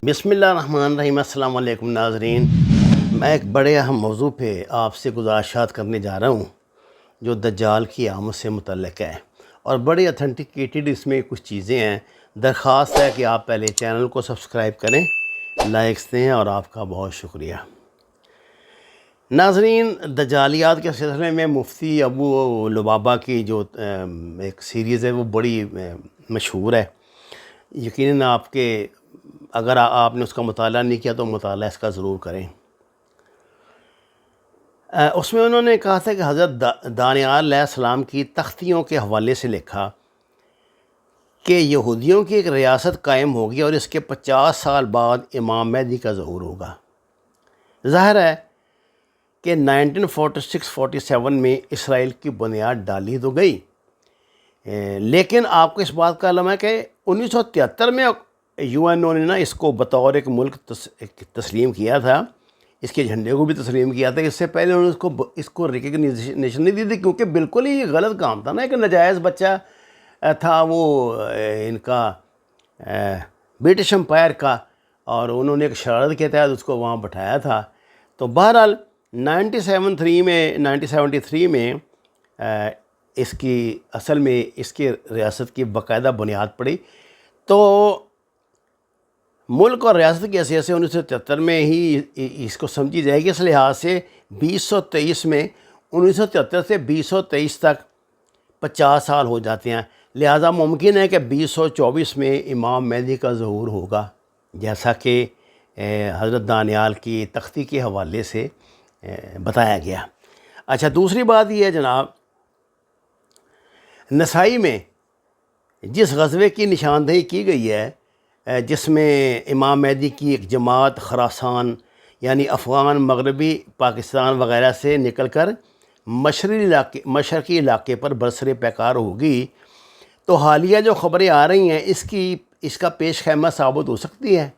بسم اللہ الرحمن الرحیم۔ السلام علیکم ناظرین، میں ایک بڑے اہم موضوع پہ آپ سے گزارشات کرنے جا رہا ہوں جو دجال کی آمد سے متعلق ہے، اور بڑے اتھینٹیکیٹڈ اس میں کچھ چیزیں ہیں۔ درخواست ہے کہ آپ پہلے چینل کو سبسکرائب کریں، لائکس دیں، اور آپ کا بہت شکریہ۔ ناظرین، دجالیات کے سلسلے میں مفتی ابو لبابہ کی جو ایک سیریز ہے وہ بڑی مشہور ہے۔ یقیناً اگر آپ نے اس کا مطالعہ نہیں کیا تو مطالعہ اس کا ضرور کریں۔ اس میں انہوں نے کہا تھا کہ حضرت دانیال علیہ السلام کی تختیوں کے حوالے سے لکھا کہ یہودیوں کی ایک ریاست قائم ہوگی اور اس کے 50 سال بعد امام مہدی کا ظہور ہوگا۔ ظاہر ہے کہ 1946-47 میں اسرائیل کی بنیاد ڈالی تو گئی، لیکن آپ کو اس بات کا علم ہے کہ 1973 میں UN نے نا اس کو بطور ایک ملک تسلیم کیا تھا، اس کے جھنڈے کو بھی تسلیم کیا تھا۔ اس سے پہلے انہوں نے اس کو ریکگنیشن نہیں دی تھی، کیونکہ بالکل ہی غلط کام تھا نا، ایک ناجائز بچہ تھا وہ ان کا برٹش امپائر کا، اور انہوں نے ایک شرارت کے تحت اس کو وہاں بٹھایا تھا۔ تو بہرحال 1973 میں اس کی اصل میں اس کی ریاست کی باقاعدہ بنیاد پڑی۔ تو ملک اور ریاست کی حیثیت سے 1973 میں ہی اس کو سمجھی جائے گی۔ اس لحاظ سے 2023 میں 1973 سے 2023 تک 50 سال ہو جاتے ہیں، لہٰذا ممکن ہے کہ 2024 میں امام مہدی کا ظہور ہوگا، جیسا کہ حضرت دانیال کی تختی کے حوالے سے بتایا گیا۔ اچھا، دوسری بات یہ ہے جناب، نسائی میں جس غزوے کی نشاندہی کی گئی ہے جس میں امام مہدی کی ایک جماعت خراسان یعنی افغان، مغربی پاکستان وغیرہ سے نکل کر مشرقی علاقے پر برسر پیکار ہوگی، تو حالیہ جو خبریں آ رہی ہیں اس کا پیش خیمہ ثابت ہو سکتی ہے۔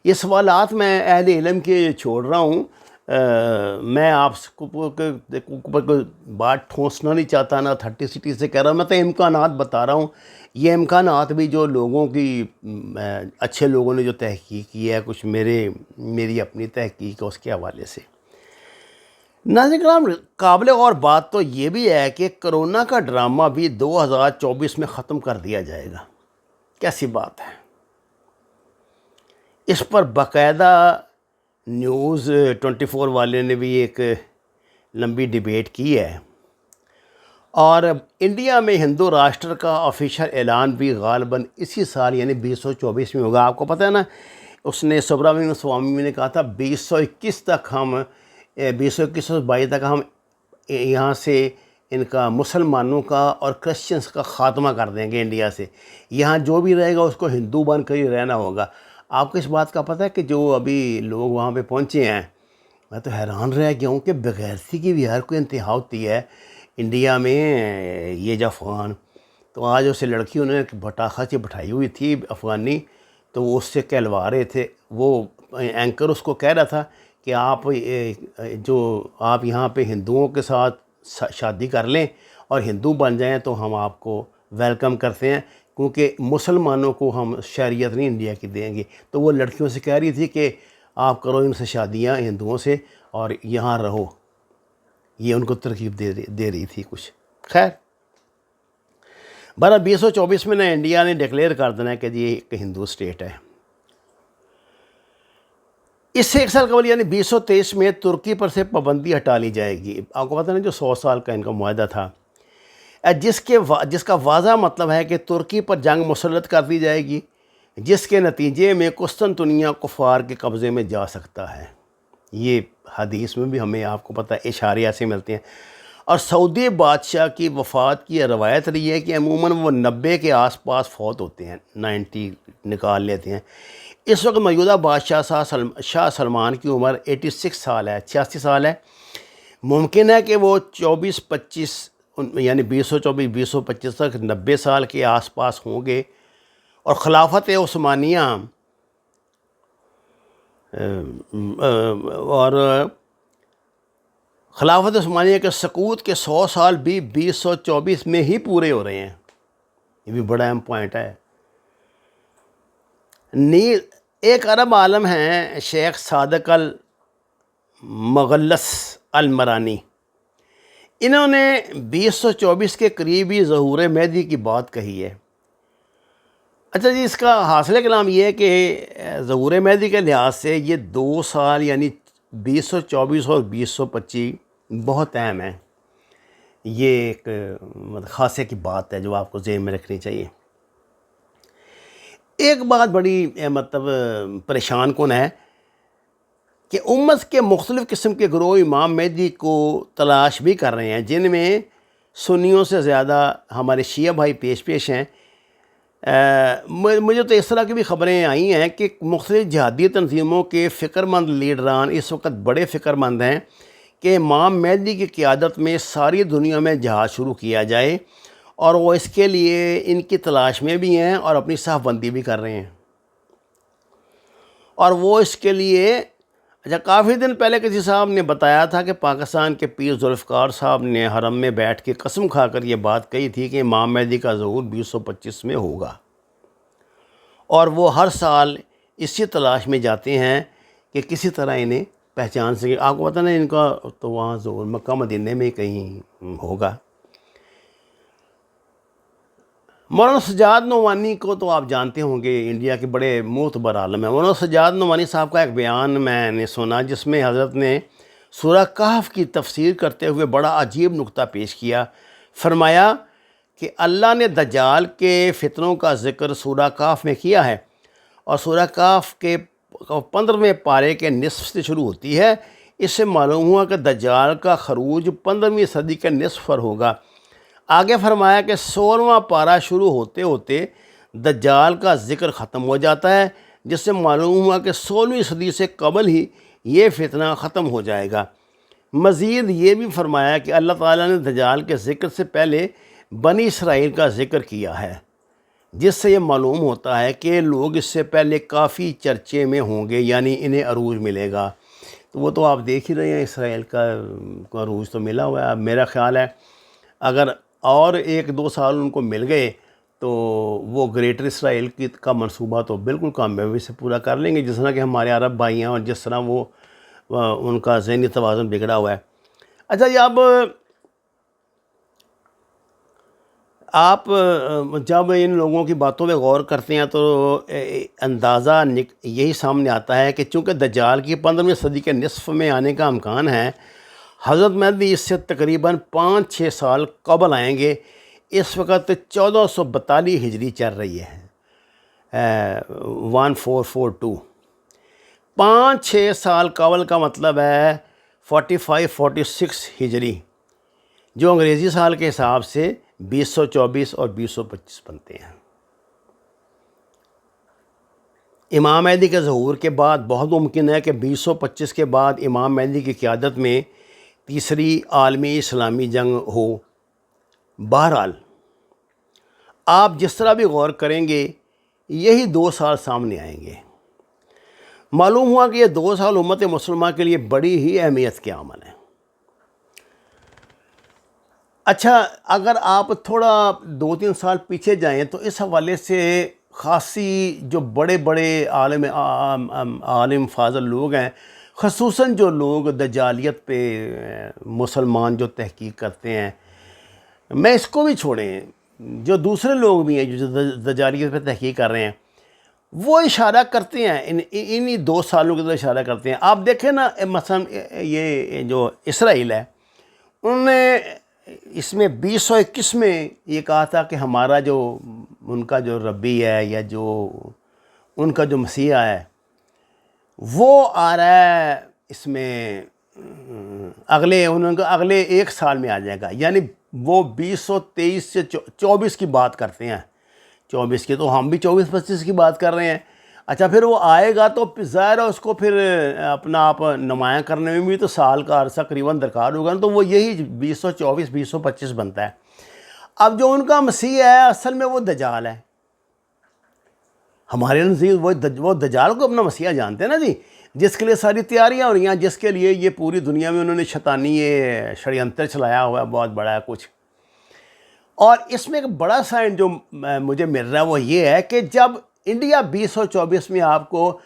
یہ سوالات میں اہل علم کے چھوڑ رہا ہوں، میں آپ کو کوئی بات ٹھونسنا نہیں چاہتا، نہ اتھینٹسٹی سے کہہ رہا ہوں، میں تو امکانات بتا رہا ہوں۔ یہ امکانات بھی جو لوگوں کی اچھے لوگوں نے جو تحقیق کی ہے، کچھ میری اپنی تحقیق ہے اس کے حوالے سے۔ ناظرین کرام، قابل غور بات تو یہ بھی ہے کہ کرونا کا ڈرامہ بھی 2024 میں ختم کر دیا جائے گا۔ کیسی بات ہے؟ اس پر باقاعدہ نیوز 24 والے نے بھی ایک لمبی ڈیبیٹ کی ہے، اور انڈیا میں ہندو راشٹر کا آفیشل اعلان بھی غالباً اسی سال یعنی 2024 میں ہوگا۔ آپ کو پتہ ہے نا، اس نے سبرامنیم سوامی نے کہا تھا 2021 تک ہم 2021-22 تک ہم یہاں سے ان کا مسلمانوں کا اور کرسچنس کا خاتمہ کر دیں گے انڈیا سے، یہاں جو بھی رہے گا اس کو ہندو بن کر ہی رہنا ہوگا۔ آپ کو اس بات کا پتہ ہے کہ جو ابھی لوگ وہاں پہ پہنچے ہیں، میں تو حیران رہ گیا ہوں کہ بغیرتی کی بھی ہر کوئی انتہا ہوتی ہے انڈیا میں۔ یہ جو افغان، تو آج اسے لڑکی انہوں نے بٹاخہ سے بٹھائی ہوئی تھی افغانی، تو وہ اس سے کہلوا رہے تھے، وہ اینکر اس کو کہہ رہا تھا کہ آپ یہاں پہ ہندوؤں کے ساتھ شادی کر لیں اور ہندو بن جائیں تو ہم آپ کو ویلکم کرتے ہیں، کیونکہ مسلمانوں کو ہم شہریت نہیں انڈیا کی دیں گے۔ تو وہ لڑکیوں سے کہہ رہی تھی کہ آپ کرو ان سے شادیاں ہندوؤں سے اور یہاں رہو، یہ ان کو ترغیب دے رہی تھی کچھ۔ خیر، 2024 میں نا انڈیا نے ڈکلیئر کر دینا ہے کہ یہ ایک ہندو اسٹیٹ ہے۔ اس سے ایک سال قبل یعنی 2023 میں ترکی پر سے پابندی ہٹا لی جائے گی۔ آپ کو پتہ نہیں جو 100 سال کا ان کا معاہدہ تھا، جس کا واضح مطلب ہے کہ ترکی پر جنگ مسلط کر دی جائے گی، جس کے نتیجے میں قسطنطنیہ کفار کے قبضے میں جا سکتا ہے۔ یہ حدیث میں بھی ہمیں آپ کو پتہ اشاریہ سے ملتے ہیں۔ اور سعودی بادشاہ کی وفات کی روایت رہی ہے کہ عموماً وہ 90 کے آس پاس فوت ہوتے ہیں، 90 نکال لیتے ہیں۔ اس وقت موجودہ بادشاہ شاہ سلمان کی عمر 86 سال ہے، 86 سال ہے۔ ممکن ہے کہ وہ 24-25 یعنی 2024-2025 تک 90 سال کے آس پاس ہوں گے، اور خلافت عثمانیہ کے سقوط کے 100 سال بھی 2024 میں ہی پورے ہو رہے ہیں۔ یہ بھی بڑا اہم پوائنٹ ہے۔ ایک عرب عالم ہیں شیخ صادق المغلس المرانی، انہوں نے 2024 کے قریبی ظہور مہدی کی بات کہی ہے۔ اچھا جی، اس کا حاصل کلام یہ ہے کہ ظہور مہدی کے لحاظ سے یہ 2 سال یعنی 2024 اور 2025 بہت اہم ہیں۔ یہ ایک خاصے کی بات ہے جو آپ کو ذہن میں رکھنی چاہیے۔ ایک بات بڑی پریشان کن ہے کہ امت کے مختلف قسم کے گروہ امام مہدی کو تلاش بھی کر رہے ہیں، جن میں سنیوں سے زیادہ ہمارے شیعہ بھائی پیش ہیں۔ مجھے تو اس طرح کی بھی خبریں آئی ہیں کہ مختلف جہادی تنظیموں کے فکر مند لیڈران اس وقت بڑے فکر مند ہیں کہ امام مہدی کی قیادت میں ساری دنیا میں جہاد شروع کیا جائے، اور وہ اس کے لیے ان کی تلاش میں بھی ہیں اور اپنی صف بندی بھی کر رہے ہیں۔ اور وہ اس کے لیے کافی دن پہلے کسی صاحب نے بتایا تھا کہ پاکستان کے پیر ذوالفقار صاحب نے حرم میں بیٹھ کے قسم کھا کر یہ بات کہی تھی کہ امام مہدی کا ظہور 2025 میں ہوگا، اور وہ ہر سال اسی تلاش میں جاتے ہیں کہ کسی طرح انہیں پہچان سکیں۔ آپ کو پتہ نہیں ان کا تو وہاں ظہور مکہ مدینہ میں کہیں ہوگا۔ مولانا سجاد نعمانی کو تو آپ جانتے ہوں گے، انڈیا کے بڑے معتبر عالم ہیں۔ مولانا سجاد نعمانی صاحب کا ایک بیان میں نے سنا جس میں حضرت نے سورہ کہف کی تفسیر کرتے ہوئے بڑا عجیب نکتہ پیش کیا۔ فرمایا کہ اللہ نے دجال کے فتنوں کا ذکر سورہ کہف میں کیا ہے، اور سورہ کہف کے 15ویں پارے کے نصف سے شروع ہوتی ہے۔ اس سے معلوم ہوا کہ دجال کا خروج 15ویں صدی کے نصف پر ہوگا۔ آگے فرمایا کہ 16واں پارہ شروع ہوتے ہوتے دجال کا ذکر ختم ہو جاتا ہے، جس سے معلوم ہوا کہ 16ویں صدی سے قبل ہی یہ فتنہ ختم ہو جائے گا۔ مزید یہ بھی فرمایا کہ اللہ تعالیٰ نے دجال کے ذکر سے پہلے بنی اسرائیل کا ذکر کیا ہے، جس سے یہ معلوم ہوتا ہے کہ لوگ اس سے پہلے کافی چرچے میں ہوں گے، یعنی انہیں عروج ملے گا۔ تو وہ تو آپ دیکھ ہی رہے ہیں، اسرائیل کا عروج تو ملا ہوا ہے۔ میرا خیال ہے اگر اور 1-2 سال ان کو مل گئے تو وہ گریٹر اسرائیل کا منصوبہ تو بالکل کامیابی سے پورا کر لیں گے، جس طرح کہ ہمارے عرب بھائی ہیں اور جس طرح وہ ان کا ذہنی توازن بگڑا ہوا ہے۔ اچھا جی، اب آپ جب ان لوگوں کی باتوں پہ غور کرتے ہیں تو اندازہ یہی سامنے آتا ہے کہ چونکہ دجال کی 15ویں صدی کے نصف میں آنے کا امکان ہے، حضرت مہدی اس سے تقریباً 5-6 سال قبل آئیں گے۔ اس وقت 1442 ہجری چل رہی ہے، 1442۔ 5-6 سال قبل کا مطلب ہے 45-46 ہجری، جو انگریزی سال کے حساب سے 2024 اور 2025 بنتے ہیں۔ امام مہدی کے ظہور کے بعد بہت ممکن ہے کہ 2025 کے بعد امام مہدی کی قیادت میں تیسری عالمی اسلامی جنگ ہو۔ بہرحال آپ جس طرح بھی غور کریں گے یہی 2 سال سامنے آئیں گے۔ معلوم ہوا کہ یہ 2 سال امت مسلمہ کے لیے بڑی ہی اہمیت کے عمل ہیں۔ اچھا، اگر آپ تھوڑا 2-3 سال پیچھے جائیں تو اس حوالے سے خاصی جو بڑے بڑے عالم فاضل لوگ ہیں، خصوصاً جو لوگ دجالیت پہ مسلمان جو تحقیق کرتے ہیں، میں اس کو بھی چھوڑیں، جو دوسرے لوگ بھی ہیں جو دجالیت پہ تحقیق کر رہے ہیں، وہ اشارہ کرتے ہیں انہی 2 سالوں کے اندر اشارہ کرتے ہیں۔ آپ دیکھیں نا، مثلا یہ جو اسرائیل ہے، انہوں نے اس میں 2021 میں یہ کہا تھا کہ ہمارا جو ان کا جو ربی ہے یا جو ان کا جو مسیحا ہے وہ آ رہا ہے، اس میں اگلے 1 سال میں آ جائے گا، یعنی وہ 2023 سے 24 کی بات کرتے ہیں۔ 24 کی تو ہم بھی 24-25 کی بات کر رہے ہیں۔ اچھا، پھر وہ آئے گا تو ظاہر ہے اس کو پھر اپنا آپ نمایاں کرنے میں بھی تو سال کا عرصہ قریباً درکار ہوگا نا، تو وہ یہی 2024-2025 بنتا ہے۔ اب جو ان کا مسیح ہے اصل میں وہ دجال ہے۔ ہمارے نزدیک وہ دجال کو اپنا مسیح جانتے ہیں نا جی، جس کے لیے ساری تیاریاں ہو رہی ہیں، جس کے لیے یہ پوری دنیا میں انہوں نے شیطانی یہ شڑینتر چلایا ہوا ہے، بہت بڑا ہے کچھ۔ اور اس میں ایک بڑا سائن جو مجھے مل رہا ہے وہ یہ ہے کہ جب انڈیا 2024 میں آپ کو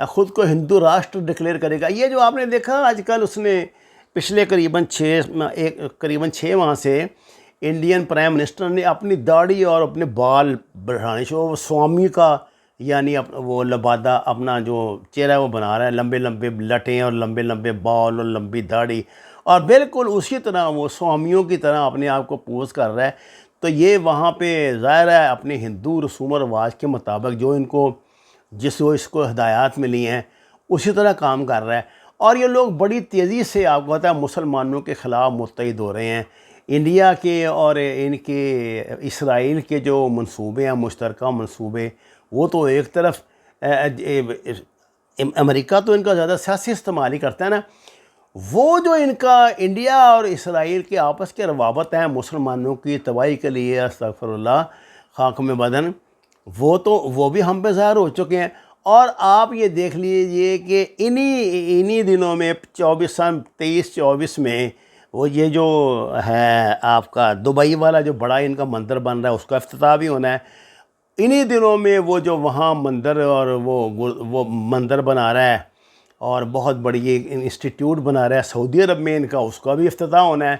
خود کو ہندو راشٹر ڈکلیئر کرے گا. یہ جو آپ نے دیکھا آج کل اس نے پچھلے قریباً 6 ماہ سے انڈین پرائم منسٹر نے اپنی داڑھی اور اپنے بال بڑھانے سے وہ سوامی کا یعنی وہ لبادہ اپنا جو چہرہ وہ بنا رہا ہے, لمبے لمبے لٹیں اور لمبے لمبے بال اور لمبی داڑھی, اور بالکل اسی طرح وہ سوامیوں کی طرح اپنے آپ کو پوز کر رہا ہے. تو یہ وہاں پہ ظاہر ہے اپنے ہندو رسوم و رواج کے مطابق جو ان کو اس کو ہدایات ملی ہیں اسی طرح کام کر رہا ہے. اور یہ لوگ بڑی تیزی سے آپ کو پتہ ہے مسلمانوں کے خلاف متحد ہو رہے ہیں. انڈیا کے اور ان کے اسرائیل کے جو منصوبے ہیں, مشترکہ منصوبے, وہ تو ایک طرف امریکہ تو ان کا زیادہ سیاسی استعمال ہی کرتا ہے نا, وہ جو ان کا انڈیا اور اسرائیل کے آپس کے روابط ہیں مسلمانوں کی تباہی کے لیے, استغفر اللہ, خاک میں بدن, وہ بھی ہم پہ ظاہر ہو چکے ہیں. اور آپ یہ دیکھ لیجئے کہ انہی دنوں میں 23-24 میں وہ یہ جو ہے آپ کا دبئی والا جو بڑا ان کا مندر بن رہا ہے اس کا افتتاح بھی ہونا ہے. انہی دنوں میں وہ جو وہاں مندر اور وہ مندر بنا رہا ہے اور بہت بڑی یہ انسٹیٹیوٹ بنا رہا ہے سعودی عرب میں ان کا, اس کا بھی افتتاح ہونا ہے.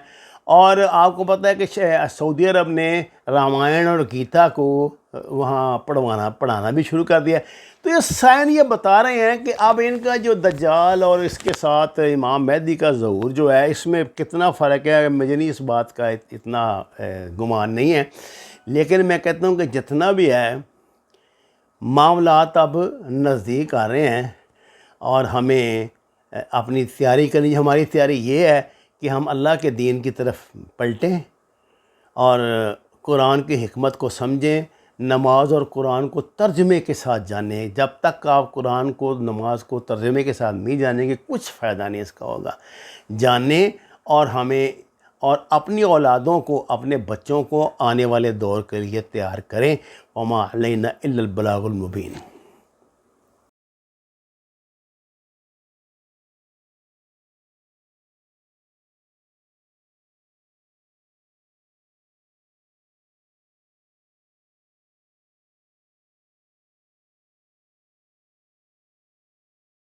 اور آپ کو پتہ ہے کہ سعودی عرب نے رامائن اور گیتا کو وہاں پڑھانا بھی شروع کر دیا. تو یہ سائن یہ بتا رہے ہیں کہ اب ان کا جو دجال اور اس کے ساتھ امام مہدی کا ظہور جو ہے اس میں کتنا فرق ہے, مجھے نہیں اس بات کا اتنا گمان نہیں ہے. لیکن میں کہتا ہوں کہ جتنا بھی ہے معاملات اب نزدیک آ رہے ہیں اور ہمیں اپنی تیاری کرنی. ہماری تیاری یہ ہے کہ ہم اللہ کے دین کی طرف پلٹیں اور قرآن کی حکمت کو سمجھیں, نماز اور قرآن کو ترجمے کے ساتھ جانیں. جب تک آپ قرآن کو نماز کو ترجمے کے ساتھ نہیں جانیں گے کچھ فائدہ نہیں اس کا ہوگا. جانیں اور ہمیں اور اپنی اولادوں کو, اپنے بچوں کو آنے والے دور کے لیے تیار کریں. وما علینا الا البلاغ المبین.